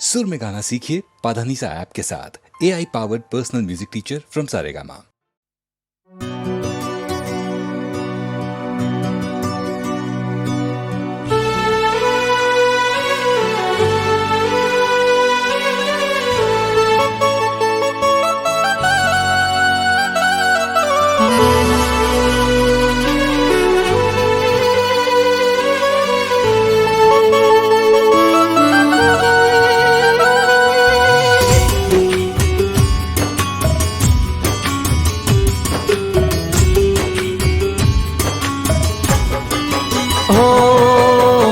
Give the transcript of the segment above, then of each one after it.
सुर में गाना सीखिए पाधानीसा ऐप के साथ। AI powered personal music teacher from Saregama.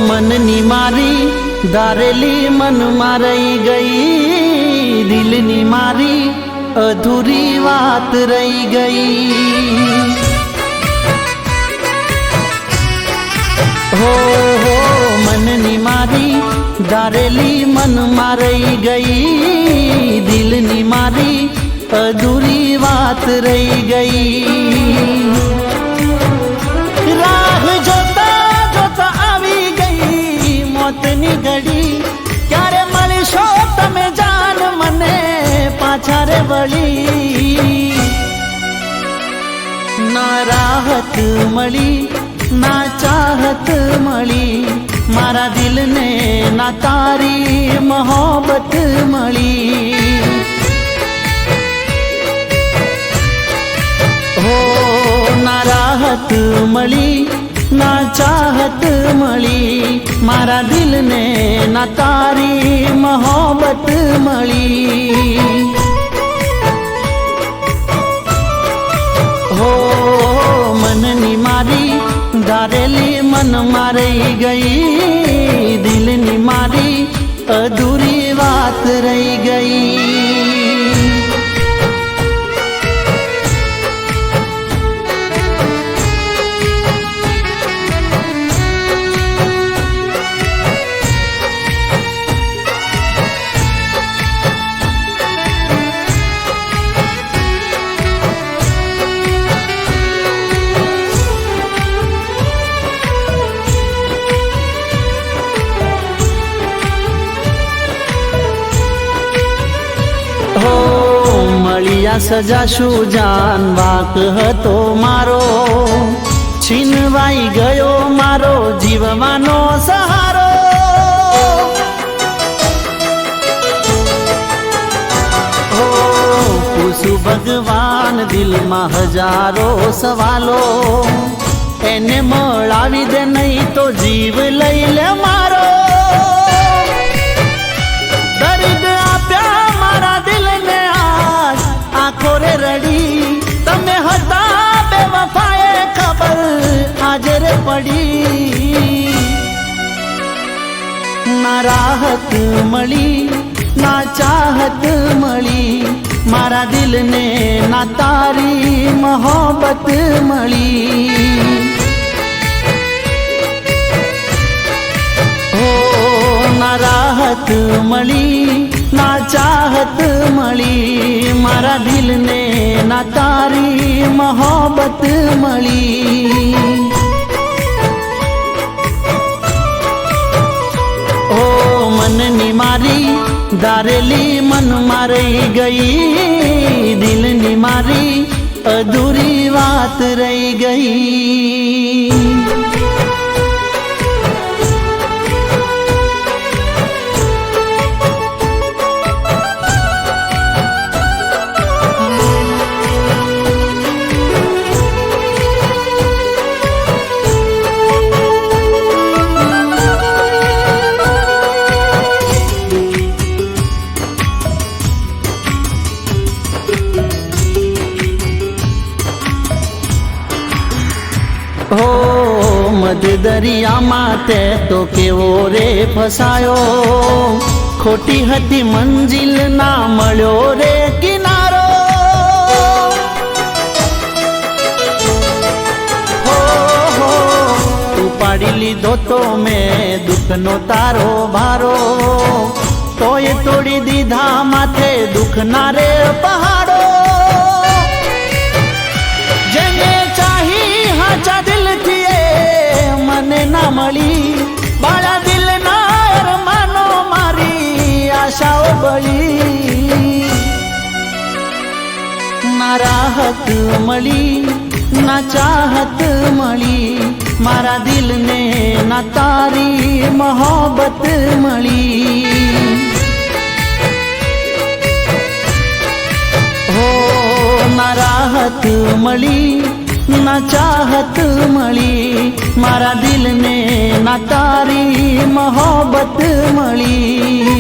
मननी मारी दारेली मन मारई गई, दिलनी मारी अधूरी बात रही गई। हो मननी मारी दारेली मन मारई गई, दिलनी मारी अधूरी बात रही गई। राह जोता जोता આવી ગઈ મોતની ઘડી, ક્યારે મળશો તમે જાન મને પાછા રે વળી। ના રાહત મળી ના ચાહત મળી, મારા દિલને ના તારી મોહબ્બત મળી। हो ना राहत मળી ना चाहत मળી, मारा दिल ने ना तारी मोहब्बत मળી। हो मननी मारी दारेली मन मारई गई, दिलनी मारी अधूरी बात रही गई। મળ્યા સજાશું જાન વાક હતો મારો, છીનવાઈ ગયો મારો જીવવાનો સહારો। પૂછું ભગવાન દિલમાં હજારો સવાલો, એને મળાવી દે નહીં તો જીવ લઈ લે મારો। દર્દ આપ્યા મારા દિલને આજ આંખો રે રડી, તમે હતા બેવફાએ ખબર આજે રે પડી। ના રાહત મળી ના ચાહત મળી, મારા દિલને ના તારી મોહબ્બત મળી। ना राहत मળી ना चाहत मળી, मारा दिल ने ना तारी मोहब्बत मળી। ओ मननी मारी दारेली मन मारई गई, दिलनी मारी अधूरी बात रही गई। हो मध दरिया माते तो केवो रे फसायो, खोटी हती मंजिल ना मळ्यो रे किनारो। हो उपाड़ी लीधो तो मैं दुखनो तारो भारो, तोय तोड़ी दीधा माथे दुख ना रे पहाड़ो। जेने चाही हाचा दिल थिए मने ना मळी, बाळा दिल ना अरमानो मारी आशा બળી ના રાહત મળી ના ચાહત મળી મારા દિલને ના તારી મોહબ્બત મળી હો ના રાહત મળી ના ચાહત મળી મારા દિલને ના તારી મોહબ્બત મળી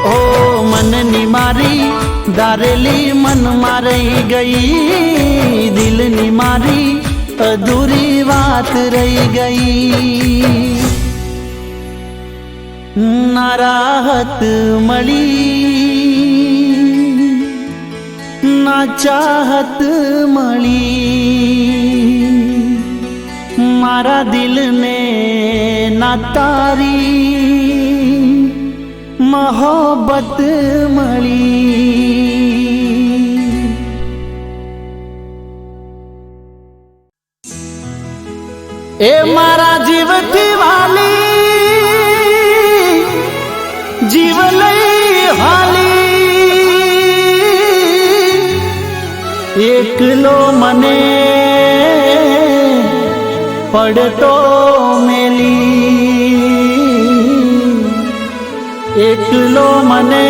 ઓ મનની મારી દારેલી મન મારી ગઈ દિલની મારી અધૂરી વાત રહી ગઈ ના રાહત મળી ના ચાહત મળી મારા દિલને ના તારી મોહબ્બત મળી એ મારા જીવથી વાલી જીવ લઈ હાલી એકલો મને પડતો મેલી એકલો મને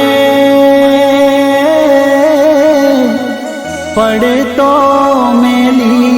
પડતો મેલી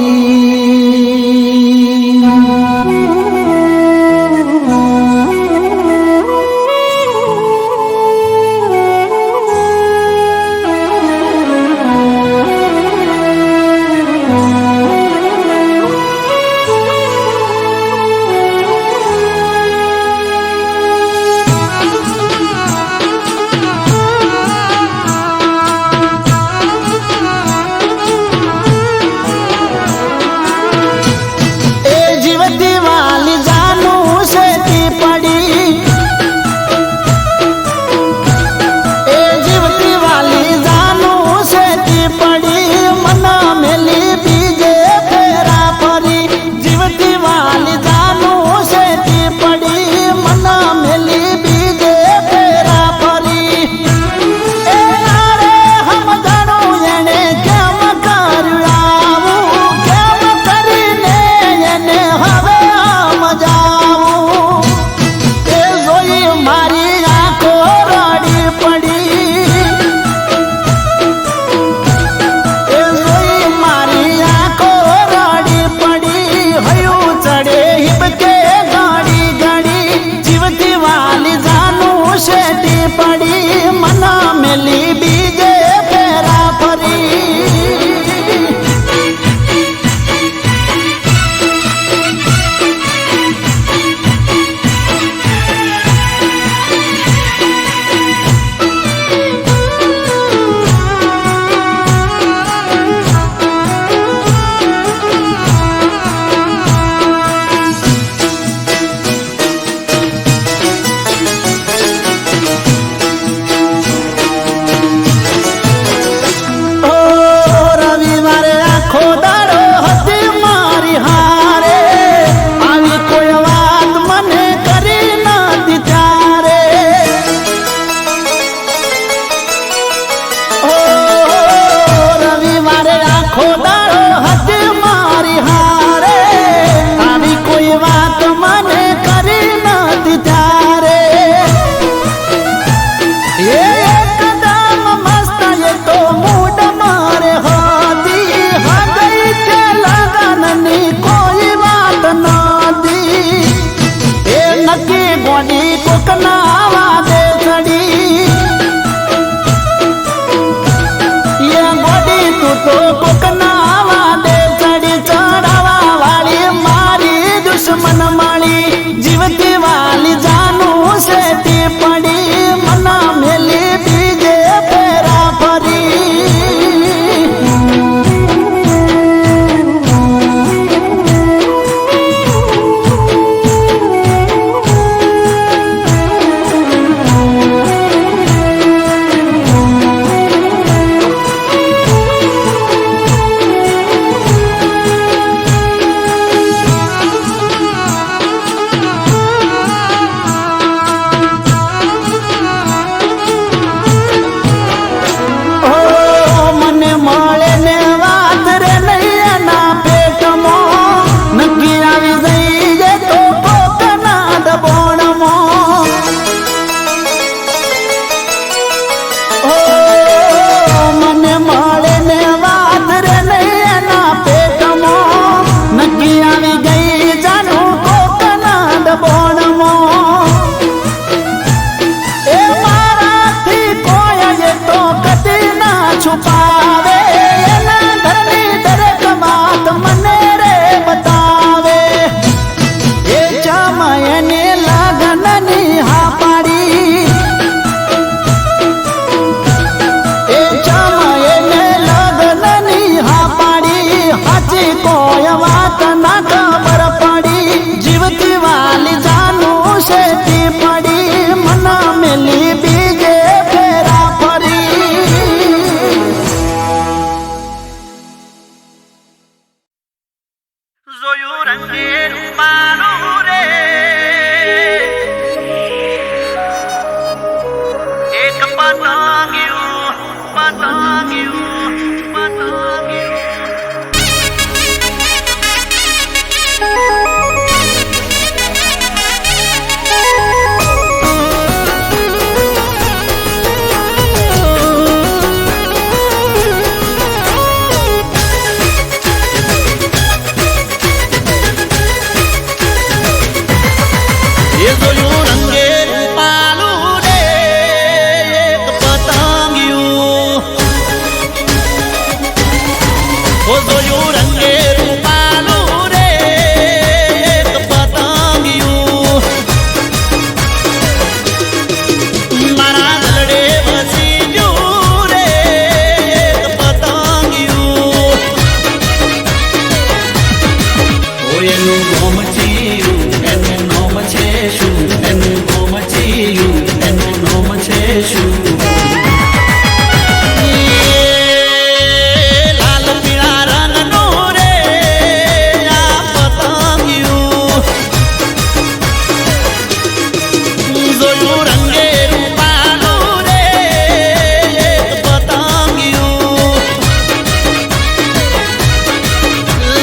એને લગનની હા પાડી એ ચમયને લગનની હા પાડી હાચી કોઈ વાત ના ખબર પડી જીવતી વાલી જાનું છે તે પડી મના મેલી બીજે ફેરા ફરી જોયું રંગે રૂપાનું રે એક પતંગિયું પતંગિયું પતંગિયું એ જોયું રંગે રૂપાલું રે એક પતંગિયું ઓ જોયું રંગે રૂપાલું રે એક પતંગિયું મારા દલડે વસી ગયું રે એક પતંગિયું ઓ એનું ગોમચિયું એનું નોમ છે શું એનું ગોમચિયું એનું નોમ છે શું લાલ પીળા રંગનું રે આ પતંગિયું જોયું રંગે રૂપાલું રે એક પતંગિયું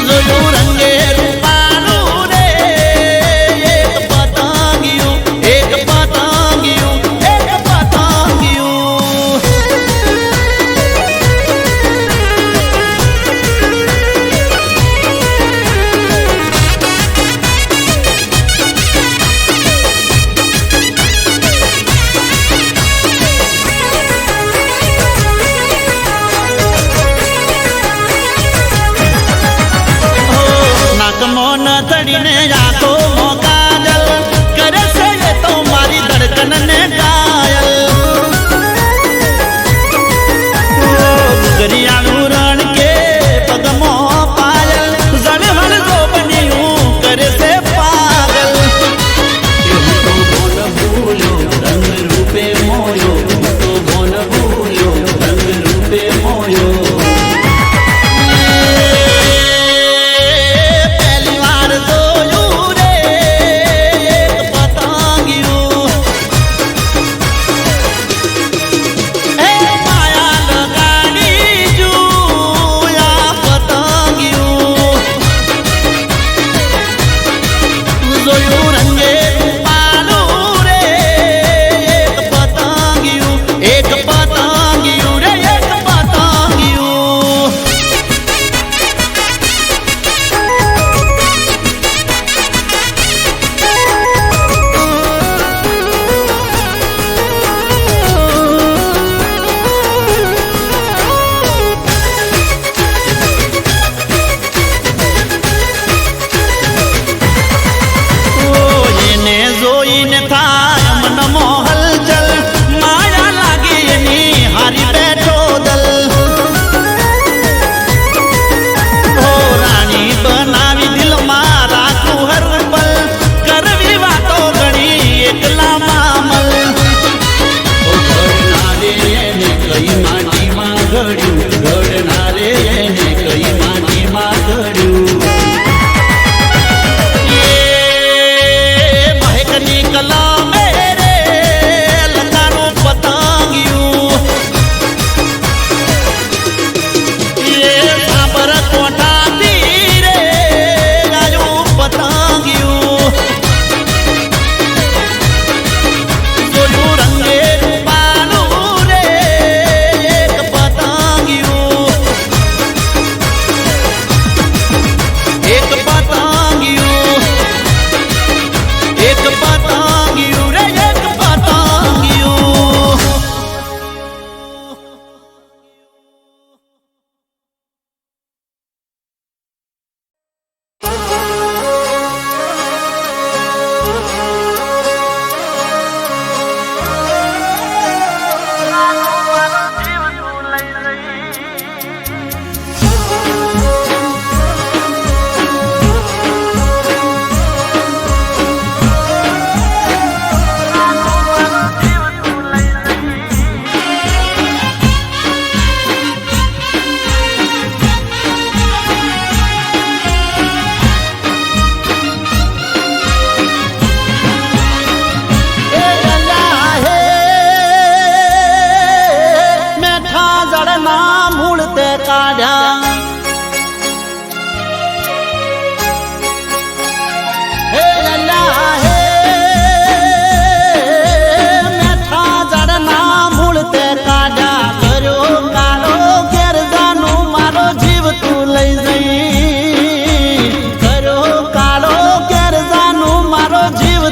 જોયું રંગે રૂપાલું રે એક પતંગિયું એક પતંગિયું એક પતંગિયું નાકમો ન ચડીને આંખો મો કાજલ કરે છે એ તો મારી ધડકનને ઘાયલ ગરિયાનું રણ કે પગમો પાયલ જળહળ જોબનિયું કરે છે પાગલ હું તો બોન ભૂલ્યો રંગ રૂપે મોયો હું તો બોન ભૂલ્યો રંગ રૂપે મોયો પહેલી વાર જોયું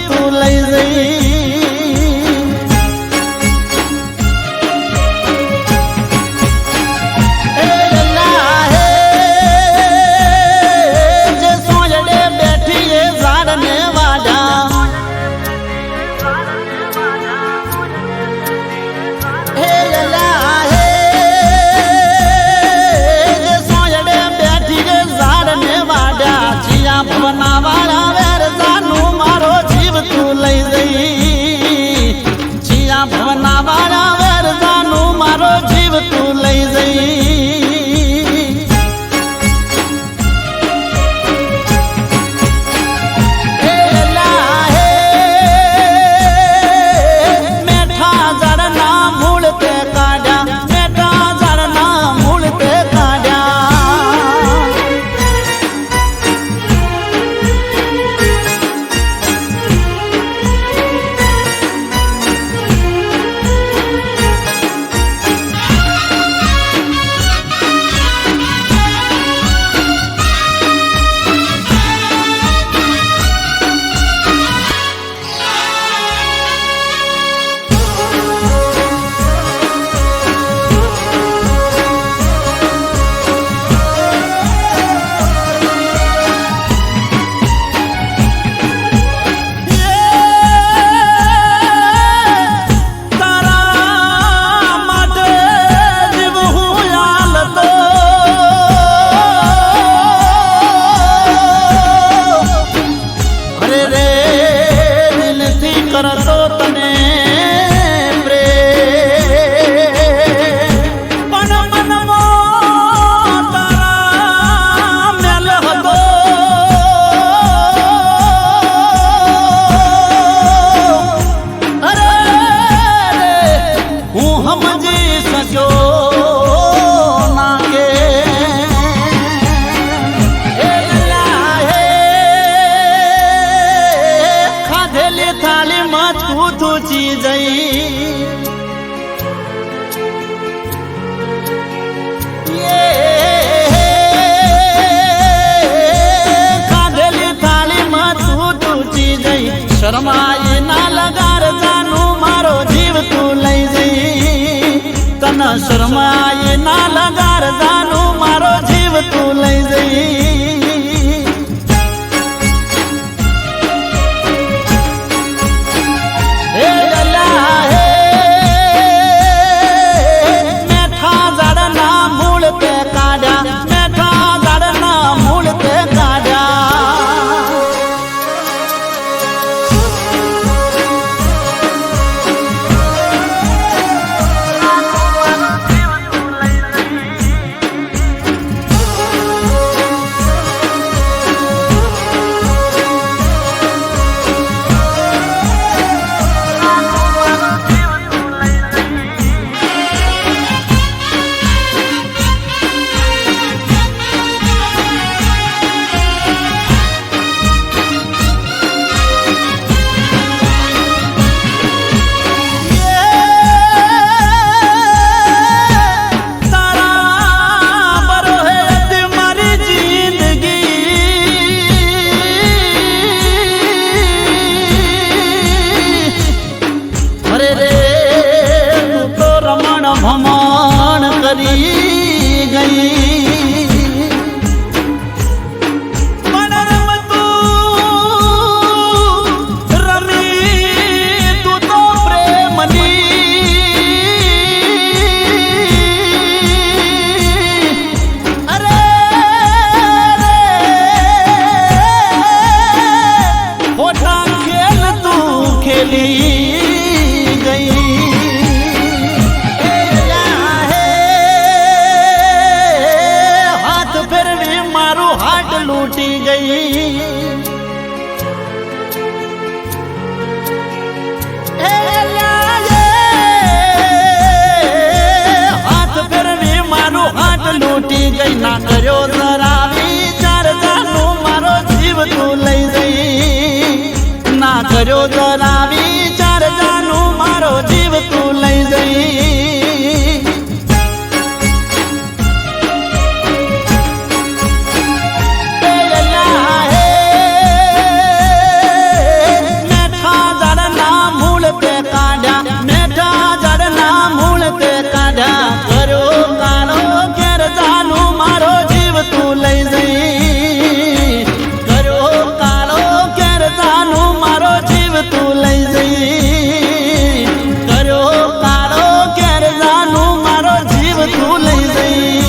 તું લઈ જઈ શરમાઈ ના લગાર જાનું મારો જીવ તું લઈ જઈ તને શરમાઈ ના લગાર જાનું મારો જીવ તું લઈ જઈ ભમણ કરી ગઈ પણ રમતું રમી તું તો પ્રેમની અરે ખોટા ખેલ તું ખેલી ગઈ લૂટી ગઈ હાથ ફેરવી મારું હાથ લૂટી ગઈ ના કર્યો જરા વિચાર જાનું મારો જીવ તું લઈ જઈ ના કર્યો જરા વિચાર જાનું મારો જીવ તું લઈ જઈ તું લઈ જઈ કર્યો કાળો ઘેર જાનું મારો જીવ તું લઈ જઈ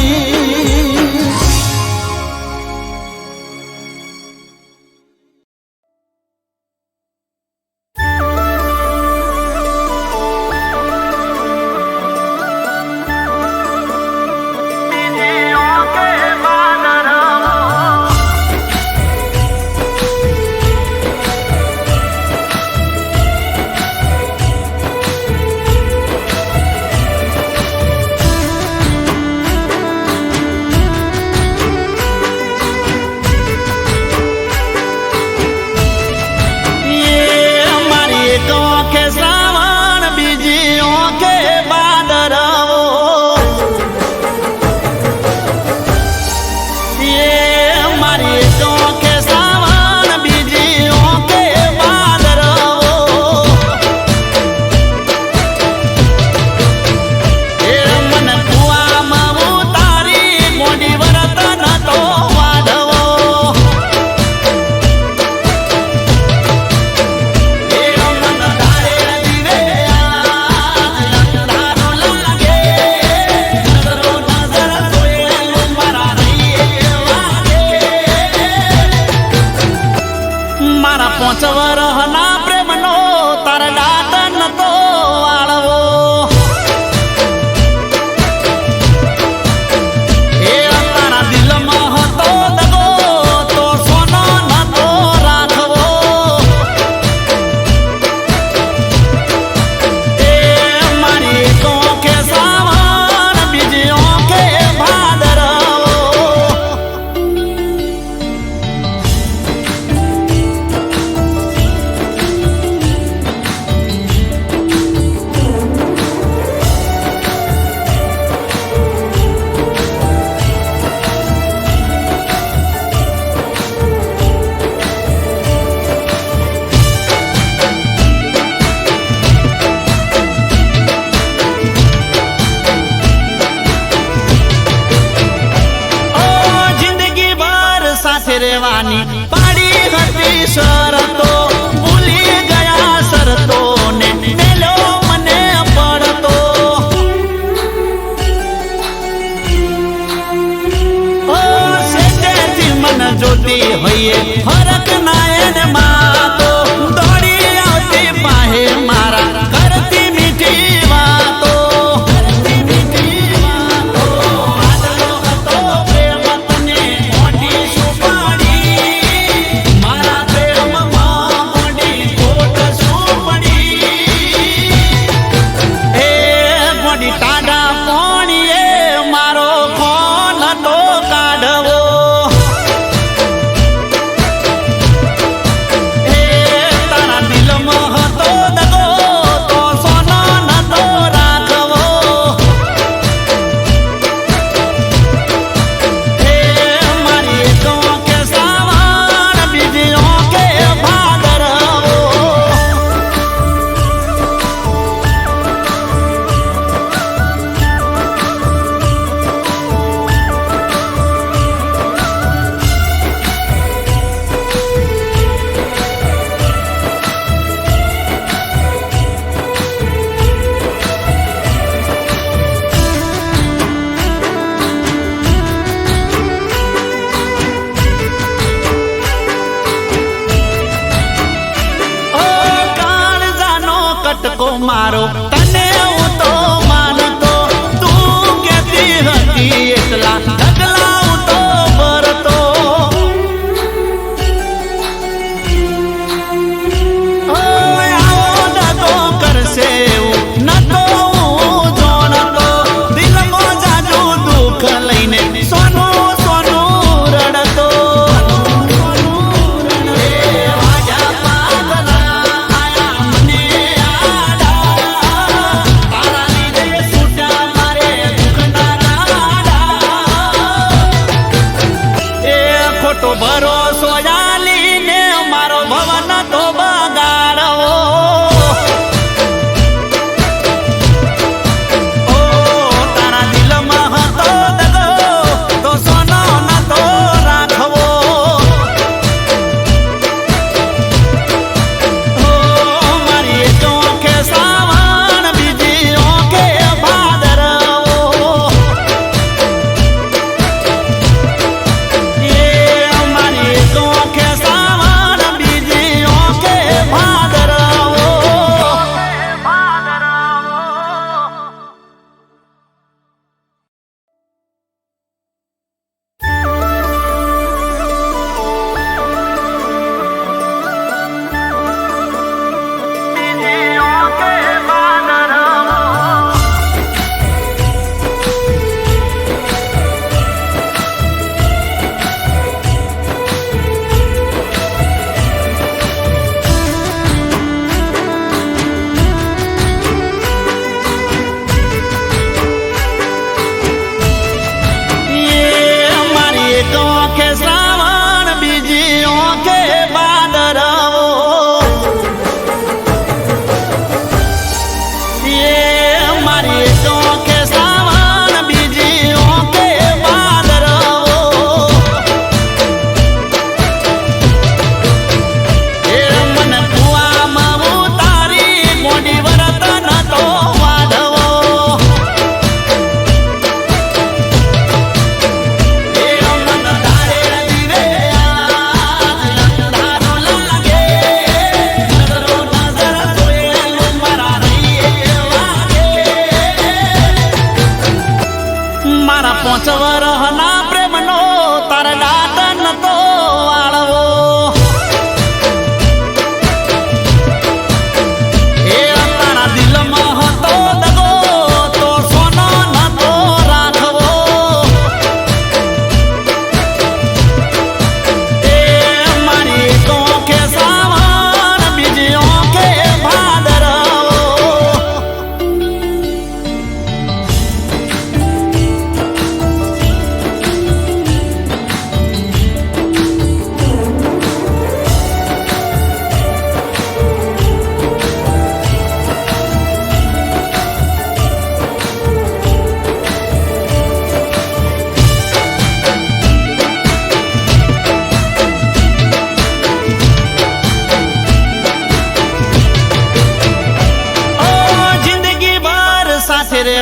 પોચવરના પ્રેમનો તાર દાટન તો વાળવો એ તારા દિલમાં હતો દગો તો સોનો નતો રાખવો એ મારી કોકે સાવણ બીજી ઓકે ભાદરવો રેવાની પાડી હતી શરતો ભૂલી ગયા શરતો ને મેલો મને પડતો ઓ સેટેથી મન જોતી હોઈએ ફરક ના એને માતો દોડી આવતી પાહે મારા કરતી મીઠી વાતો મારો તને હું તો માનતો તું કેતી હતી એટલા ઢગલા હું તો ભરતો આવો નતો કરશે એવું નતો હું જોણતો દિલમાં જાજુ દુઃખ લઈને સોનું સોનું રડતો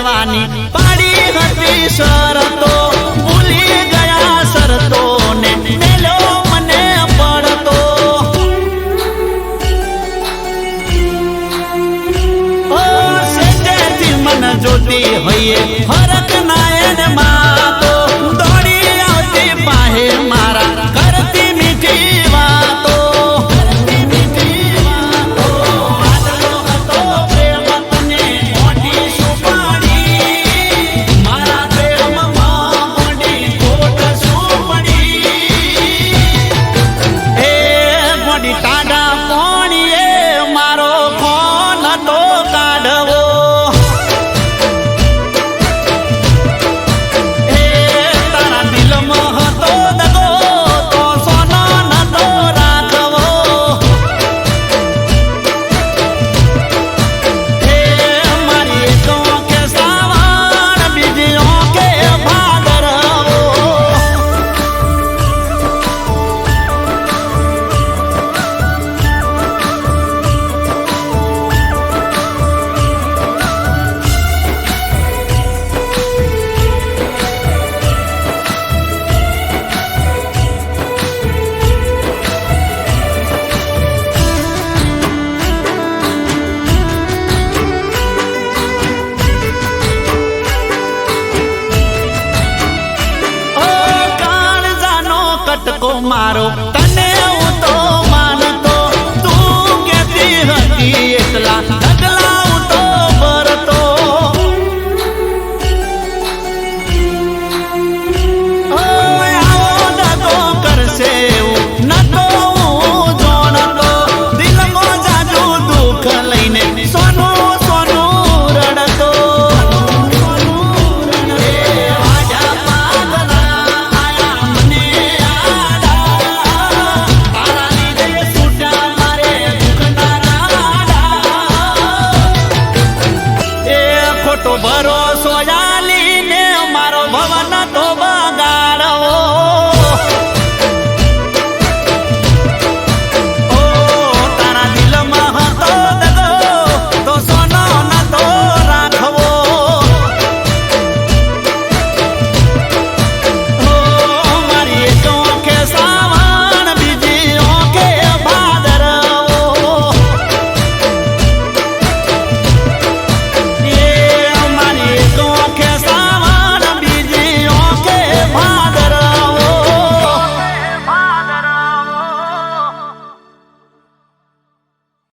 રેવાની પાડી હતી શરતો ભૂલી ગયા શરતો ને મેલો મને પડતો ઓ સેજેથી મન જોતી હોઈએ હરક નાયન માતો દોડી આવતી પાહે મારા કરતી મીઠી વાતો મારો